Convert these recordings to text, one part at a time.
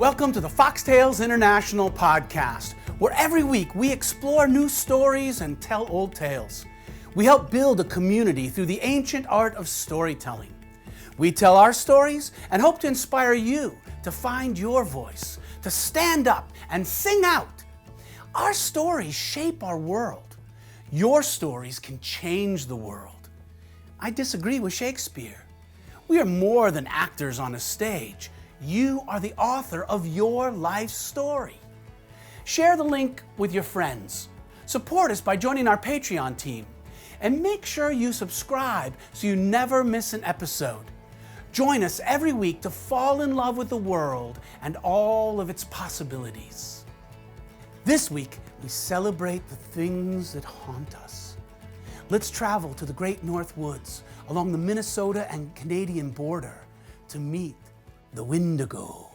Welcome to the Foxtails International podcast, where every week we explore new stories and tell old tales. We help build a community through the ancient art of storytelling. We tell our stories and hope to inspire you to find your voice, to stand up and sing out. Our stories shape our world. Your stories can change the world. I disagree with Shakespeare. We are more than actors on a stage. You are the author of your life story. Share the link with your friends. Support us by joining our Patreon team. And make sure you subscribe so you never miss an episode. Join us every week to fall in love with the world and all of its possibilities. This week, we celebrate the things that haunt us. Let's travel to the Great North Woods along the Minnesota and Canadian border to meet the Wendigo.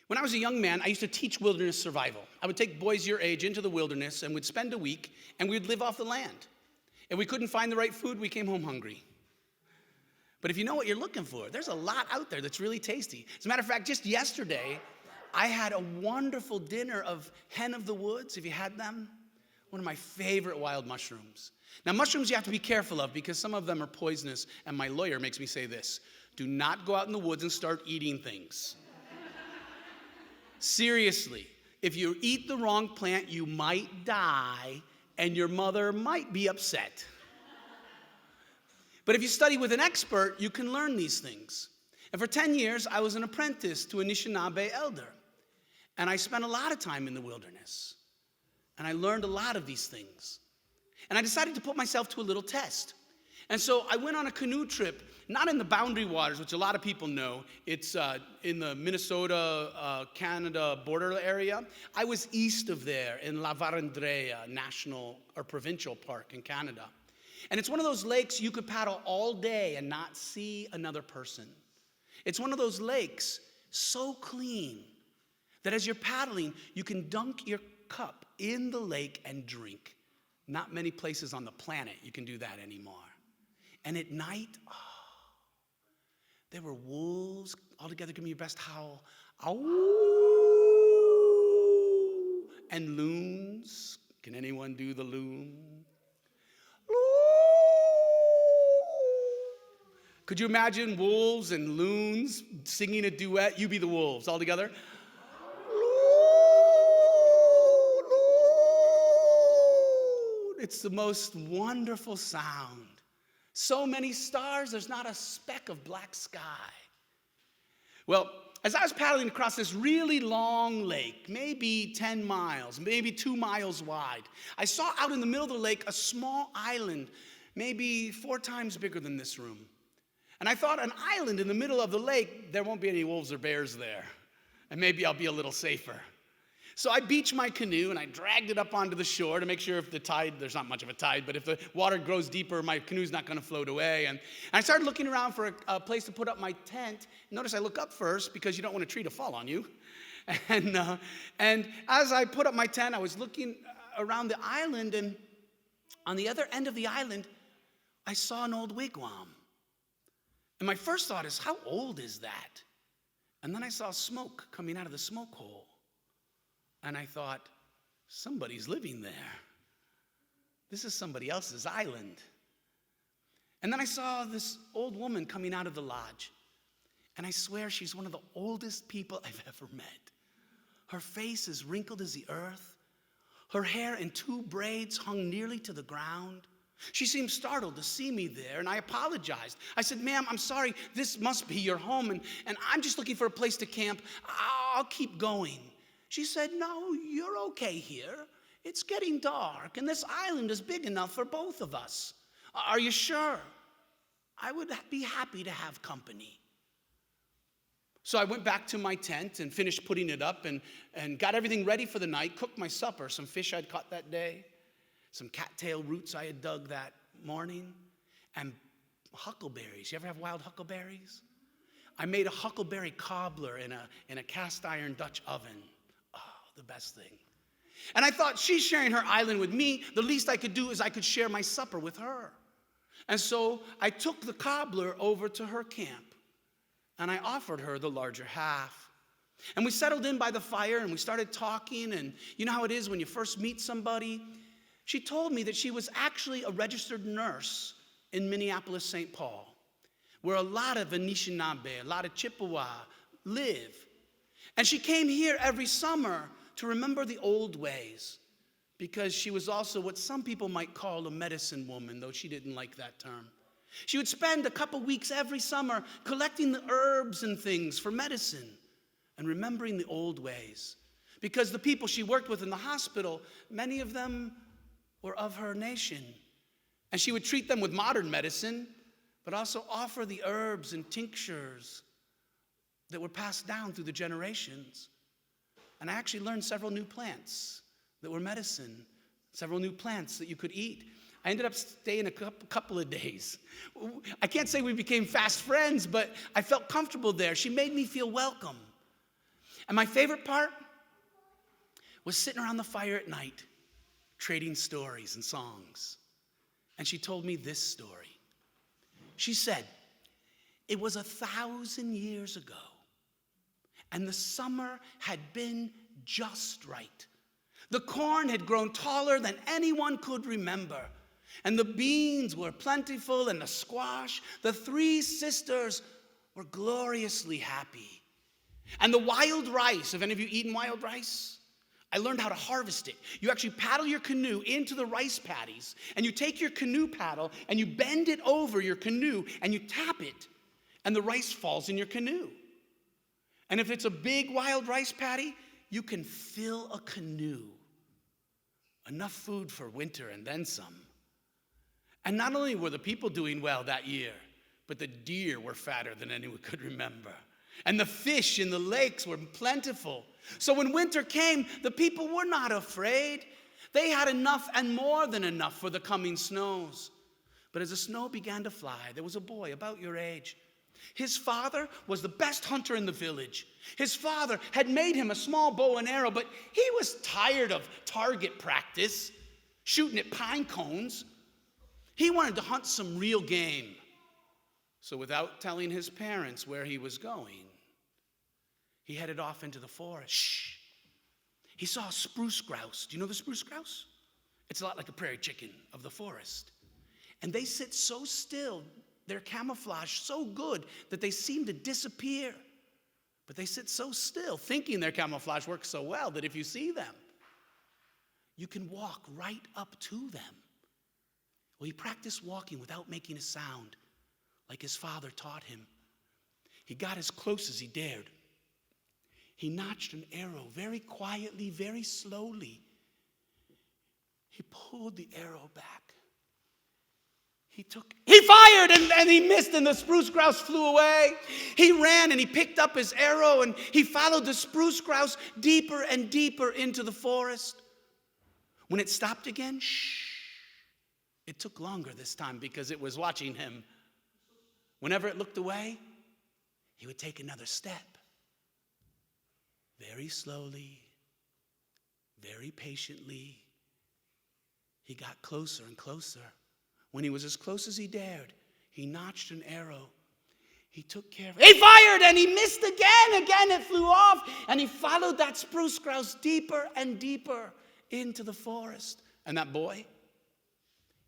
When I was a young man, I used to teach wilderness survival. I would take boys your age into the wilderness and we'd spend a week and we'd live off the land. If we couldn't find the right food, we came home hungry. But if you know what you're looking for, there's a lot out there that's really tasty. As a matter of fact, just yesterday, I had a wonderful dinner of hen of the woods. Have you had them? One of my favorite wild mushrooms. Now, mushrooms you have to be careful of because some of them are poisonous, and my lawyer makes me say this: do not go out in the woods and start eating things. Seriously, if you eat the wrong plant, you might die, and your mother might be upset. But if you study with an expert, you can learn these things. And for 10 years, I was an apprentice to a Anishinaabe elder. And I spent a lot of time in the wilderness. And I learned a lot of these things. And I decided to put myself to a little test. And so I went on a canoe trip, not in the Boundary Waters, which a lot of people know. It's in the Minnesota-Canada border area. I was east of there in La Vérendrye National or Provincial Park in Canada. And it's one of those lakes you could paddle all day and not see another person. It's one of those lakes so clean that as you're paddling, you can dunk your cup in the lake and drink. Not many places on the planet you can do that anymore. And at night, there were wolves. All together, give me your best howl. Ow! And loons. Can anyone do the loon? Could you imagine wolves and loons singing a duet? You be the wolves all together. It's the most wonderful sound. So many stars, there's not a speck of black sky. Well, as I was paddling across this really long lake, maybe 10 miles, maybe 2 miles wide, I saw out in the middle of the lake a small island, maybe 4 times bigger than this room. And I thought, an island in the middle of the lake, there won't be any wolves or bears there. And maybe I'll be a little safer. So I beached my canoe and I dragged it up onto the shore to make sure if the tide, there's not much of a tide, but if the water grows deeper, my canoe's not going to float away. And I started looking around for a place to put up my tent. Notice I look up first because you don't want a tree to fall on you. And as I put up my tent, I was looking around the island, and on the other end of the island, I saw an old wigwam. And my first thought is, how old is that? And then I saw smoke coming out of the smoke hole. And I thought, somebody's living there. This is somebody else's island. And then I saw this old woman coming out of the lodge. And I swear she's one of the oldest people I've ever met. Her face is wrinkled as the earth. Her hair in 2 braids hung nearly to the ground. She seemed startled to see me there, and I apologized. I said, ma'am, I'm sorry, this must be your home, and I'm just looking for a place to camp. I'll keep going. She said, no, you're okay here. It's getting dark, and this island is big enough for both of us. Are you sure? I would be happy to have company. So I went back to my tent and finished putting it up and got everything ready for the night, cooked my supper, some fish I'd caught that day, some cattail roots I had dug that morning, and huckleberries. You ever have wild huckleberries? I made a huckleberry cobbler in a cast iron Dutch oven. Oh, the best thing. And I thought, she's sharing her island with me. The least I could do is I could share my supper with her. And so I took the cobbler over to her camp. and I offered her the larger half. And we settled in by the fire, and we started talking, and you know how it is when you first meet somebody? She told me that she was actually a registered nurse in Minneapolis, St. Paul, where a lot of Anishinaabe, a lot of Chippewa live. And she came here every summer to remember the old ways, because she was also what some people might call a medicine woman, though she didn't like that term. She would spend a couple weeks every summer collecting the herbs and things for medicine and remembering the old ways. Because the people she worked with in the hospital, many of them were of her nation. And she would treat them with modern medicine, but also offer the herbs and tinctures that were passed down through the generations. And I actually learned several new plants that were medicine, several new plants that you could eat. I ended up staying a couple of days. I can't say we became fast friends, but I felt comfortable there. She made me feel welcome. And my favorite part was sitting around the fire at night, trading stories and songs. And she told me this story. She said, it was 1,000 years ago, and the summer had been just right. The corn had grown taller than anyone could remember, and the beans were plentiful, and the squash. The three sisters were gloriously happy. And the wild rice, have any of you eaten wild rice? I learned how to harvest it. You actually paddle your canoe into the rice paddies, and you take your canoe paddle, and you bend it over your canoe, and you tap it, and the rice falls in your canoe. And if it's a big wild rice paddy, you can fill a canoe. Enough food for winter and then some. And not only were the people doing well that year, but the deer were fatter than anyone could remember. And the fish in the lakes were plentiful. So when winter came, the people were not afraid. They had enough and more than enough for the coming snows. But as the snow began to fly, there was a boy about your age. His father was the best hunter in the village. His father had made him a small bow and arrow, but he was tired of target practice, shooting at pine cones. He wanted to hunt some real game. So without telling his parents where he was going, he headed off into the forest. Shh. He saw a spruce grouse. Do you know the spruce grouse? It's a lot like a prairie chicken of the forest. And they sit so still, their camouflage so good that they seem to disappear. But they sit so still, thinking their camouflage works so well that if you see them, you can walk right up to them. Well, he practiced walking without making a sound, like his father taught him. He got as close as he dared. He notched an arrow very quietly, very slowly. He pulled the arrow back. He fired and he missed, and the spruce grouse flew away. He ran and he picked up his arrow and he followed the spruce grouse deeper and deeper into the forest. When it stopped again, shh. It took longer this time because it was watching him. Whenever it looked away, he would take another step. Very slowly, very patiently, he got closer and closer. When he was as close as he dared, he notched an arrow. He took care of it. He fired and he missed again. Again it flew off. And he followed that spruce grouse deeper and deeper into the forest. And that boy,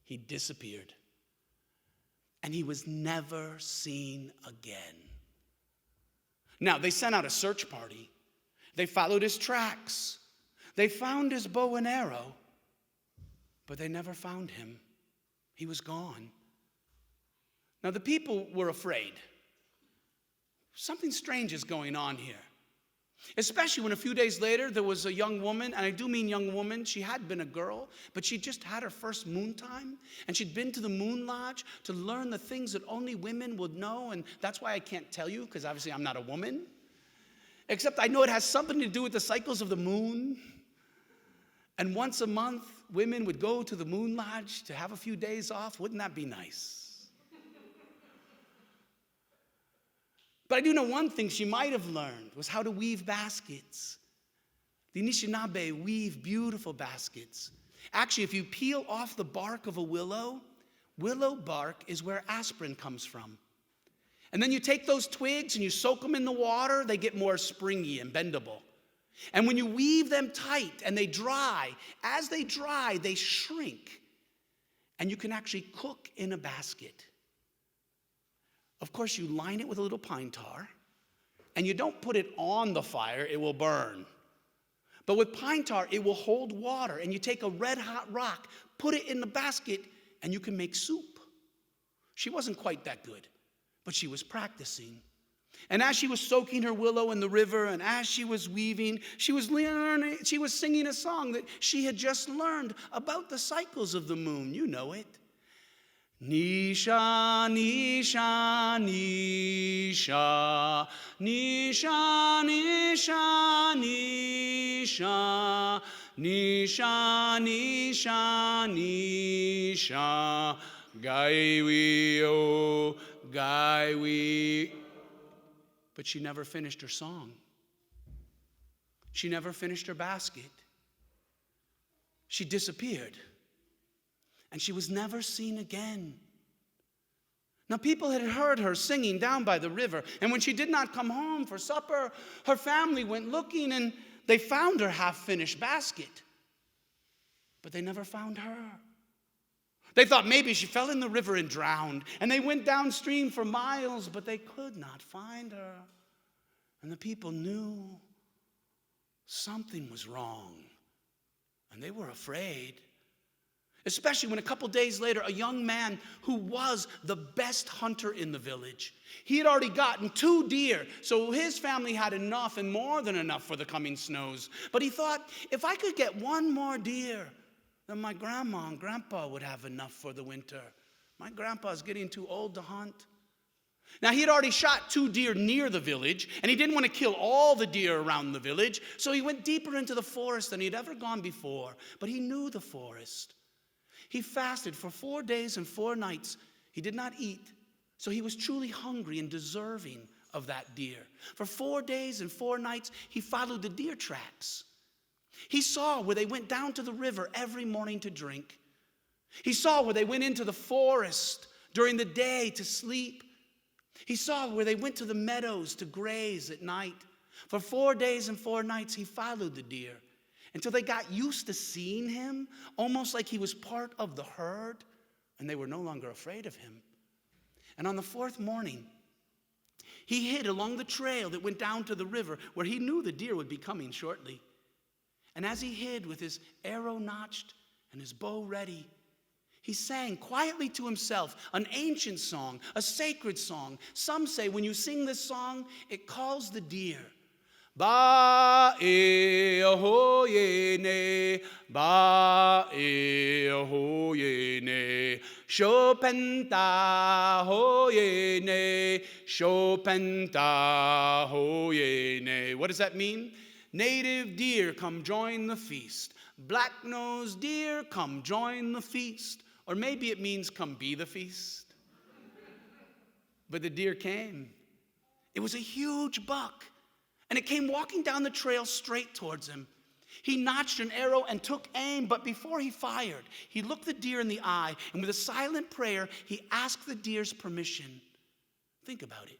he disappeared. And he was never seen again. Now, they sent out a search party. They followed his tracks. They found his bow and arrow, but they never found him. He was gone. Now, the people were afraid. Something strange is going on here. Especially when a few days later, there was a young woman, and I do mean young woman. She had been a girl, but she just had her first moon time, and she'd been to the moon lodge to learn the things that only women would know, and that's why I can't tell you, because obviously I'm not a woman. Except I know it has something to do with the cycles of the moon. And once a month, women would go to the moon lodge to have a few days off. Wouldn't that be nice? But I do know one thing she might have learned was how to weave baskets. The Anishinaabe weave beautiful baskets. Actually, if you peel off the bark of a willow, willow bark is where aspirin comes from. And then you take those twigs and you soak them in the water, they get more springy and bendable. And when you weave them tight and they dry, as they dry, they shrink. And you can actually cook in a basket. Of course, you line it with a little pine tar, and you don't put it on the fire, it will burn. But with pine tar, it will hold water, and you take a red hot rock, put it in the basket, and you can make soup. She wasn't quite that good, but she was practicing. And as she was soaking her willow in the river, and as she was weaving, she was singing a song that she had just learned about the cycles of the moon. You know it. Nisha, Nisha, Nisha, Nisha, Nisha, Nisha, Nisha, Nisha, Nisha, Gaiwi, oh, Gaiwi. But she never finished her song. She never finished her basket. She disappeared. And she was never seen again. Now, people had heard her singing down by the river, and when she did not come home for supper, her family went looking, and they found her half-finished basket. But they never found her. They thought maybe she fell in the river and drowned, and they went downstream for miles, but they could not find her. And the people knew something was wrong, and they were afraid. Especially when a couple days later, a young man who was the best hunter in the village, he had already gotten 2 deer, so his family had enough and more than enough for the coming snows. But he thought, if I could get 1 more deer, then my grandma and grandpa would have enough for the winter. My grandpa's getting too old to hunt. Now, he had already shot 2 deer near the village, and he didn't want to kill all the deer around the village, so he went deeper into the forest than he'd ever gone before. But he knew the forest. He fasted for 4 days and 4 nights. He did not eat, so he was truly hungry and deserving of that deer. For 4 days and 4 nights, he followed the deer tracks. He saw where they went down to the river every morning to drink. He saw where they went into the forest during the day to sleep. He saw where they went to the meadows to graze at night. For 4 days and 4 nights, he followed the deer until they got used to seeing him, almost like he was part of the herd, and they were no longer afraid of him. And on the 4th morning, he hid along the trail that went down to the river where he knew the deer would be coming shortly. And as he hid with his arrow notched and his bow ready, he sang quietly to himself an ancient song, a sacred song. Some say when you sing this song, it calls the deer. Ba e ho ye ne, ba e ho ye ne, Chopenta ho ye ne, Chopenta ho ye ne. What does that mean? Native deer, come join the feast. Black-nosed deer, come join the feast. Or maybe it means come be the feast. But the deer came. It was a huge buck. And it came walking down the trail straight towards him. He notched an arrow and took aim, but before he fired, he looked the deer in the eye, and with a silent prayer, he asked the deer's permission. Think about it.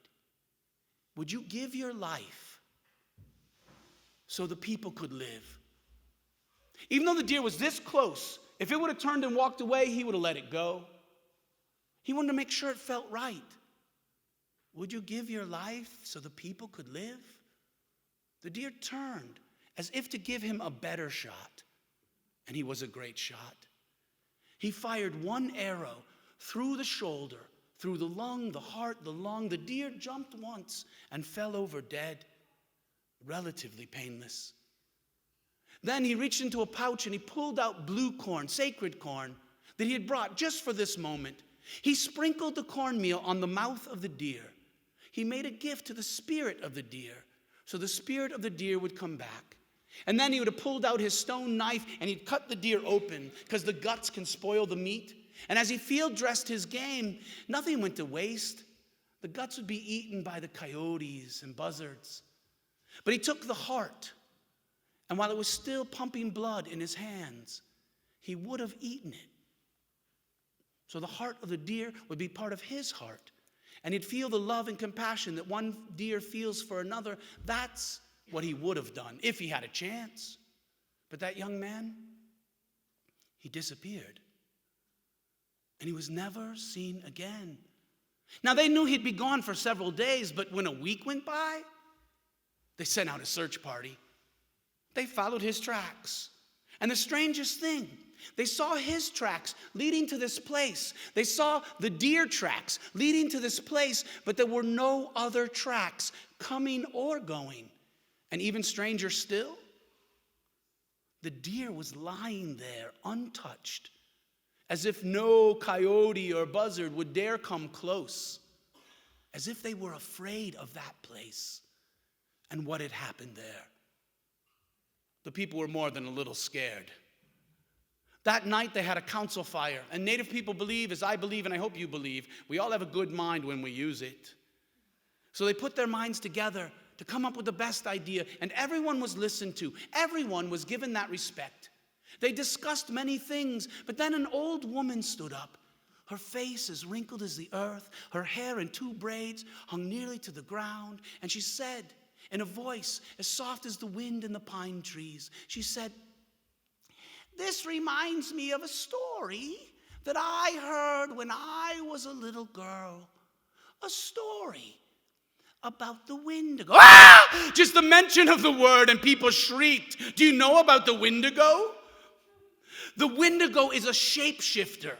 Would you give your life so the people could live? Even though the deer was this close, if it would have turned and walked away, he would have let it go. He wanted to make sure it felt right. Would you give your life so the people could live? The deer turned as if to give him a better shot, and he was a great shot. He fired 1 arrow through the shoulder, through the lung, the heart, the lung. The deer jumped once and fell over dead, relatively painless. Then he reached into a pouch and he pulled out blue corn, sacred corn, that he had brought just for this moment. He sprinkled the cornmeal on the mouth of the deer. He made a gift to the spirit of the deer, so the spirit of the deer would come back. And then he would have pulled out his stone knife and he'd cut the deer open, because the guts can spoil the meat. And as he field dressed his game, nothing went to waste. The guts would be eaten by the coyotes and buzzards. But he took the heart, and while it was still pumping blood in his hands, he would have eaten it. So the heart of the deer would be part of his heart, and he'd feel the love and compassion that one deer feels for another. That's what he would have done if he had a chance. But that young man, he disappeared. And he was never seen again. Now, they knew he'd be gone for several days, but when a week went by, they sent out a search party. They followed his tracks. And the strangest thing, they saw his tracks leading to this place. They saw the deer tracks leading to this place, but there were no other tracks coming or going. And even stranger still, the deer was lying there untouched, as if no coyote or buzzard would dare come close, as if they were afraid of that place and what had happened there. The people were more than a little scared. That night they had a council fire, and Native people believe, as I believe and I hope you believe, we all have a good mind when we use it. So they put their minds together to come up with the best idea, and everyone was listened to. Everyone was given that respect. They discussed many things, but then an old woman stood up. Her face as wrinkled as the earth, her hair in 2 braids hung nearly to the ground, and she said, in a voice as soft as the wind in the pine trees, she said, "This reminds me of a story that I heard when I was a little girl. A story about the Wendigo." Ah! Just the mention of the word and people shrieked. Do you know about the Wendigo? The Wendigo is a shapeshifter,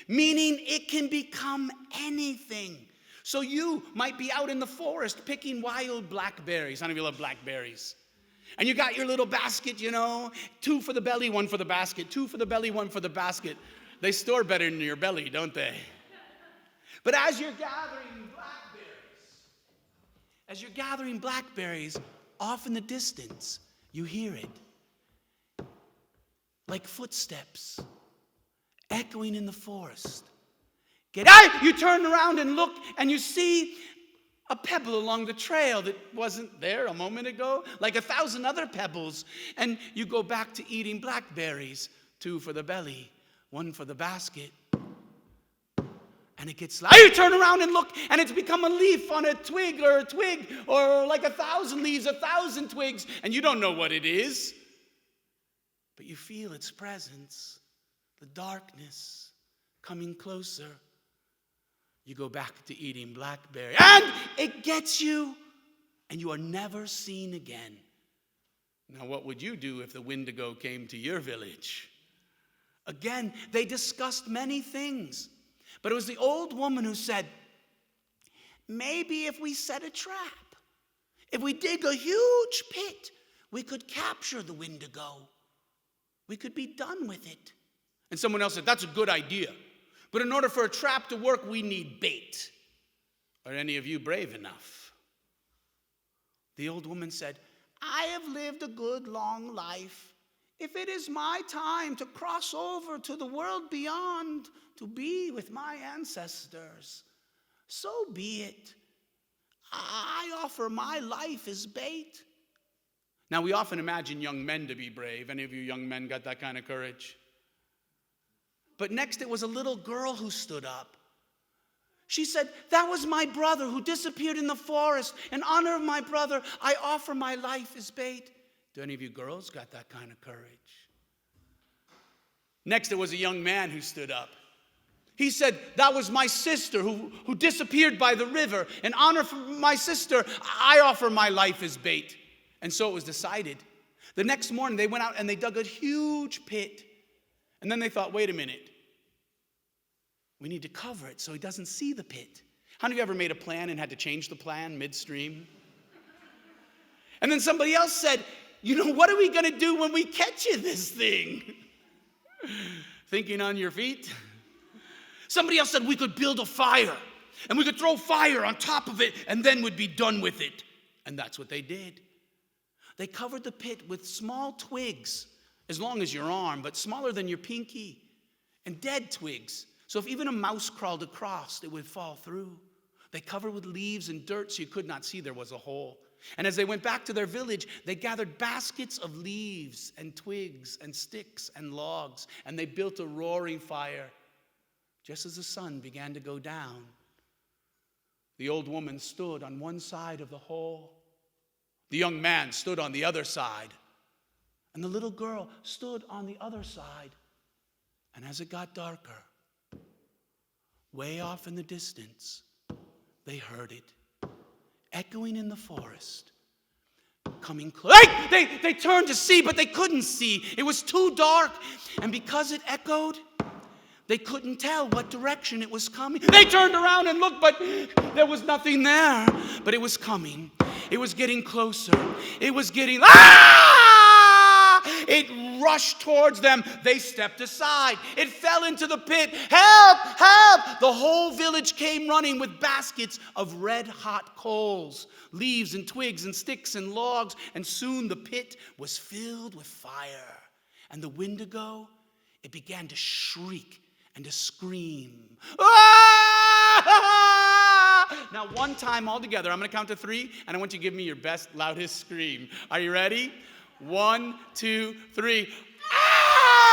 meaning it can become anything. So you might be out in the forest picking wild blackberries. How many of you love blackberries? And you got your little basket, 2 for the belly, 1 for the basket, 2 for the belly, 1 for the basket. They store better in your belly, don't they? But as you're gathering blackberries, off in the distance, you hear it. Like footsteps echoing in the forest. You turn around and look, and you see a pebble along the trail that wasn't there a moment ago, like 1,000 other pebbles. And you go back to eating blackberries, 2 for the belly, 1 for the basket. And it gets you turn around and look, and it's become a leaf on a twig, or like 1,000 leaves, 1,000 twigs, and you don't know what it is. But you feel its presence, the darkness coming closer. You go back to eating blackberry, and it gets you, and you are never seen again. Now, what would you do if the Wendigo came to your village? Again, they discussed many things, but it was the old woman who said, maybe if we set a trap, if we dig a huge pit, we could capture the Wendigo. We could be done with it. And someone else said, that's a good idea. But in order for a trap to work, we need bait. Are any of you brave enough? The old woman said, I have lived a good long life. If it is my time to cross over to the world beyond, to be with my ancestors, so be it. I offer my life as bait. Now, we often imagine young men to be brave. Any of you young men got that kind of courage? But next, it was a little girl who stood up. She said, that was my brother who disappeared in the forest. In honor of my brother, I offer my life as bait. Do any of you girls got that kind of courage? Next, there was a young man who stood up. He said, that was my sister who disappeared by the river. In honor of my sister, I offer my life as bait. And so it was decided. The next morning, they went out and they dug a huge pit. And then they thought, wait a minute. We need to cover it so he doesn't see the pit. How many of you ever made a plan and had to change the plan midstream? And then somebody else said, what are we going to do when we catch you this thing? Thinking on your feet? Somebody else said we could build a fire. And we could throw fire on top of it and then we'd be done with it. And that's what they did. They covered the pit with small twigs, as long as your arm, but smaller than your pinky, and dead twigs. So if even a mouse crawled across, it would fall through. They covered with leaves and dirt so you could not see there was a hole. And as they went back to their village, they gathered baskets of leaves and twigs and sticks and logs, and they built a roaring fire. Just as the sun began to go down, The old woman stood on one side of the hole. The young man stood on the other side. And the little girl stood on the other side. And as it got darker, way off in the distance, they heard it, echoing in the forest, coming close. They turned to see, but they couldn't see. It was too dark. And because it echoed, they couldn't tell what direction it was coming. They turned around and looked, but there was nothing there. But it was coming. It was getting closer. It was getting... It rushed towards them. They stepped aside. It fell into the pit. Help! Help! The whole village came running with baskets of red-hot coals, leaves and twigs and sticks and logs, and soon the pit was filled with fire. And the Wendigo, it began to shriek and to scream. Ah! Now, one time all together, I'm going to count to 3, and I want you to give me your best, loudest scream. Are you ready? 1, 2, 3. Ah!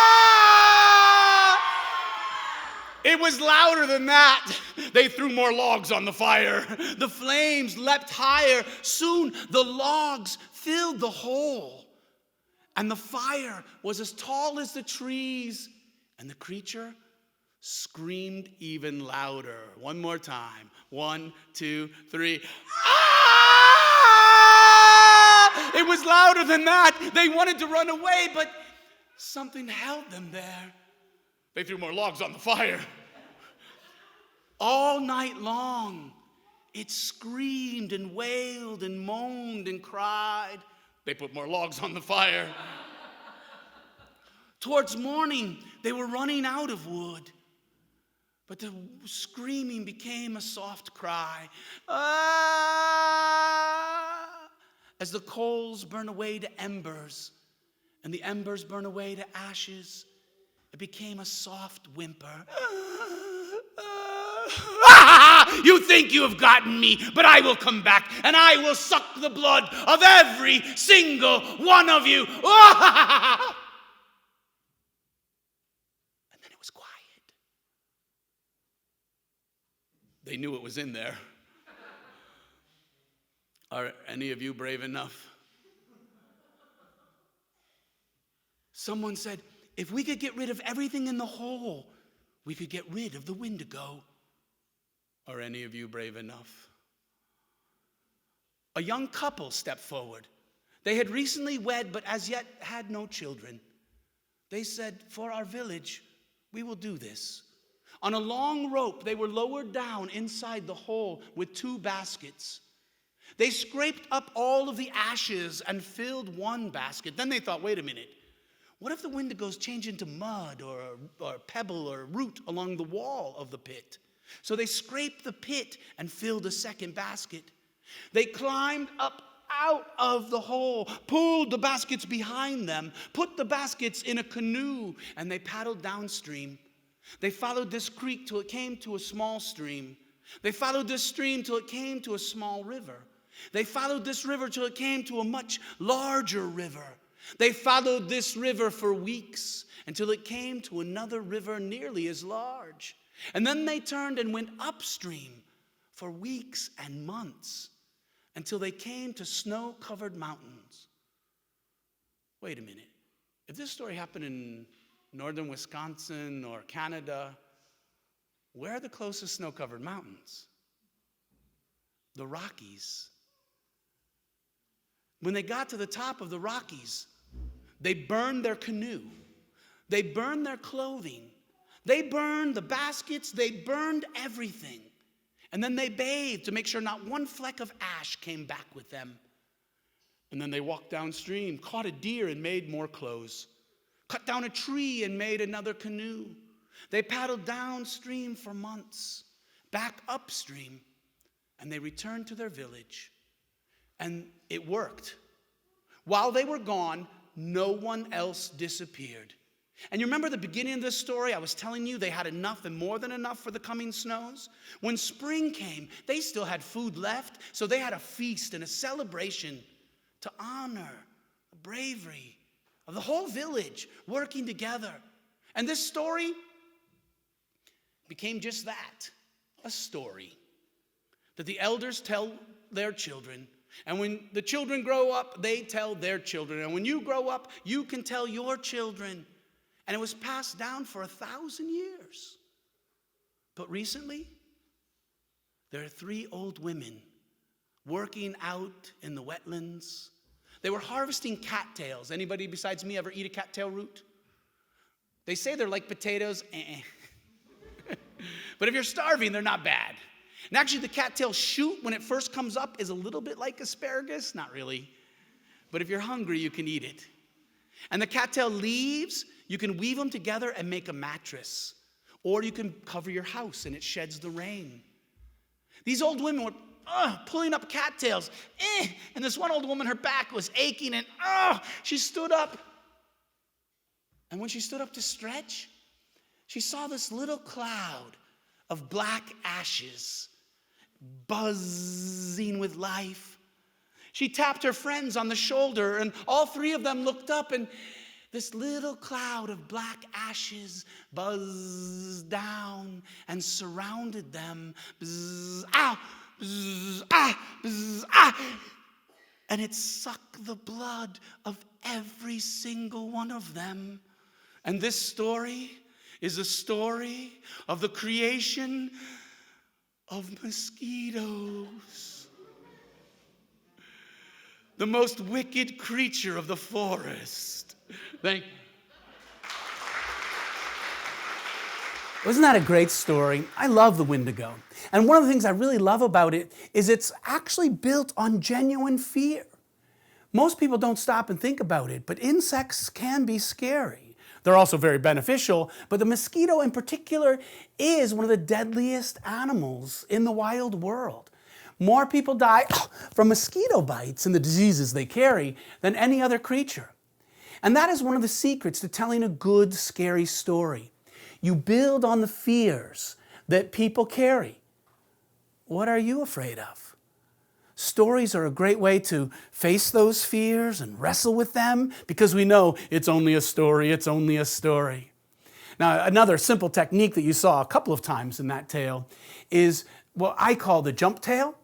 It was louder than that. They threw more logs on the fire. The flames leapt higher. Soon the logs filled the hole, and the fire was as tall as the trees, and the creature screamed even louder. One more time. 1, 2, 3. Ah! It was louder than that. They wanted to run away, but something held them there. They threw more logs on the fire. All night long, it screamed and wailed and moaned and cried. They put more logs on the fire. Towards morning, they were running out of wood. But the screaming became a soft cry. Ah! As the coals burn away to embers, and the embers burn away to ashes, it became a soft whimper. You think you have gotten me, but I will come back, and I will suck the blood of every single one of you. And then it was quiet. They knew it was in there. Are any of you brave enough? Someone said, if we could get rid of everything in the hole, we could get rid of the Wendigo. Are any of you brave enough? A young couple stepped forward. They had recently wed, but as yet had no children. They said, for our village, we will do this. On a long rope, they were lowered down inside the hole with 2 baskets. They scraped up all of the ashes and filled one basket. Then they thought, wait a minute. What if the Wendigos change into mud or pebble or root along the wall of the pit? So they scraped the pit and filled a second basket. They climbed up out of the hole, pulled the baskets behind them, put the baskets in a canoe, and they paddled downstream. They followed this creek till it came to a small stream. They followed this stream till it came to a small river. They followed this river till it came to a much larger river. They followed this river for weeks until it came to another river nearly as large. And then they turned and went upstream for weeks and months until they came to snow-covered mountains. Wait a minute. If this story happened in northern Wisconsin or Canada, where are the closest snow-covered mountains? The Rockies. When they got to the top of the Rockies, they burned their canoe. They burned their clothing. They burned the baskets. They burned everything. And then they bathed to make sure not one fleck of ash came back with them. And then they walked downstream, caught a deer and made more clothes. Cut down a tree and made another canoe. They paddled downstream for months, back upstream, and they returned to their village. And it worked. While they were gone, no one else disappeared. And you remember the beginning of this story? I was telling you they had enough and more than enough for the coming snows. When spring came, they still had food left, so they had a feast and a celebration to honor the bravery of the whole village working together. And this story became just that, a story. that the elders tell their children. And when the children grow up, they tell their children. And when you grow up, you can tell your children. And it was passed down for 1,000 years. But recently, there are 3 old women working out in the wetlands. They were harvesting cattails. Anybody besides me ever eat a cattail root? They say they're like potatoes. But if you're starving, they're not bad. And actually, the cattail shoot, when it first comes up, is a little bit like asparagus. Not really. But if you're hungry, you can eat it. And the cattail leaves, you can weave them together and make a mattress. Or you can cover your house and it sheds the rain. These old women were pulling up cattails. And this one old woman, her back was aching and she stood up. And when she stood up to stretch, she saw this little cloud of black ashes buzzing with life. She tapped her friends on the shoulder, and all 3 of them looked up, and this little cloud of black ashes buzzed down and surrounded them. Bzz, ah, bzz, ah, bzz, ah. And it sucked the blood of every single one of them. And this story is a story of the creation of mosquitoes. The most wicked creature of the forest. Thank you. Wasn't that a great story? I love the Wendigo. And one of the things I really love about it is it's actually built on genuine fear. Most people don't stop and think about it, but insects can be scary. They're also very beneficial, but the mosquito in particular is one of the deadliest animals in the wild world. More people die from mosquito bites and the diseases they carry than any other creature. And that is one of the secrets to telling a good, scary story. You build on the fears that people carry. What are you afraid of? Stories are a great way to face those fears and wrestle with them because we know it's only a story, it's only a story. Now, another simple technique that you saw a couple of times in that tale is what I call the jump tale.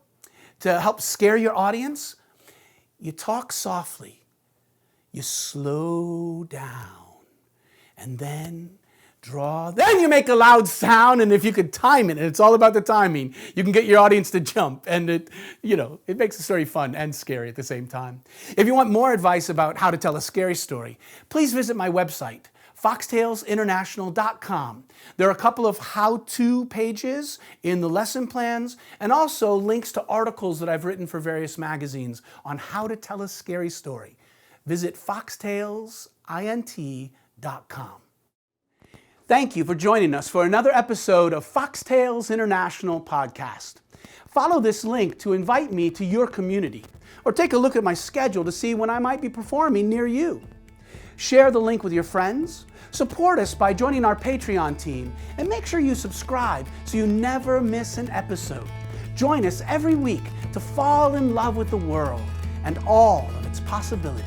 To help scare your audience, you talk softly, you slow down, and then then you make a loud sound, and if you could time it, and it's all about the timing, you can get your audience to jump, and it makes the story fun and scary at the same time. If you want more advice about how to tell a scary story, please visit my website, foxtalesinternational.com. There are a couple of how-to pages in the lesson plans, and also links to articles that I've written for various magazines on how to tell a scary story. Visit foxtalesint.com. Thank you for joining us for another episode of Foxtales International Podcast. Follow this link to invite me to your community, or take a look at my schedule to see when I might be performing near you. Share the link with your friends, support us by joining our Patreon team, and make sure you subscribe so you never miss an episode. Join us every week to fall in love with the world and all of its possibilities.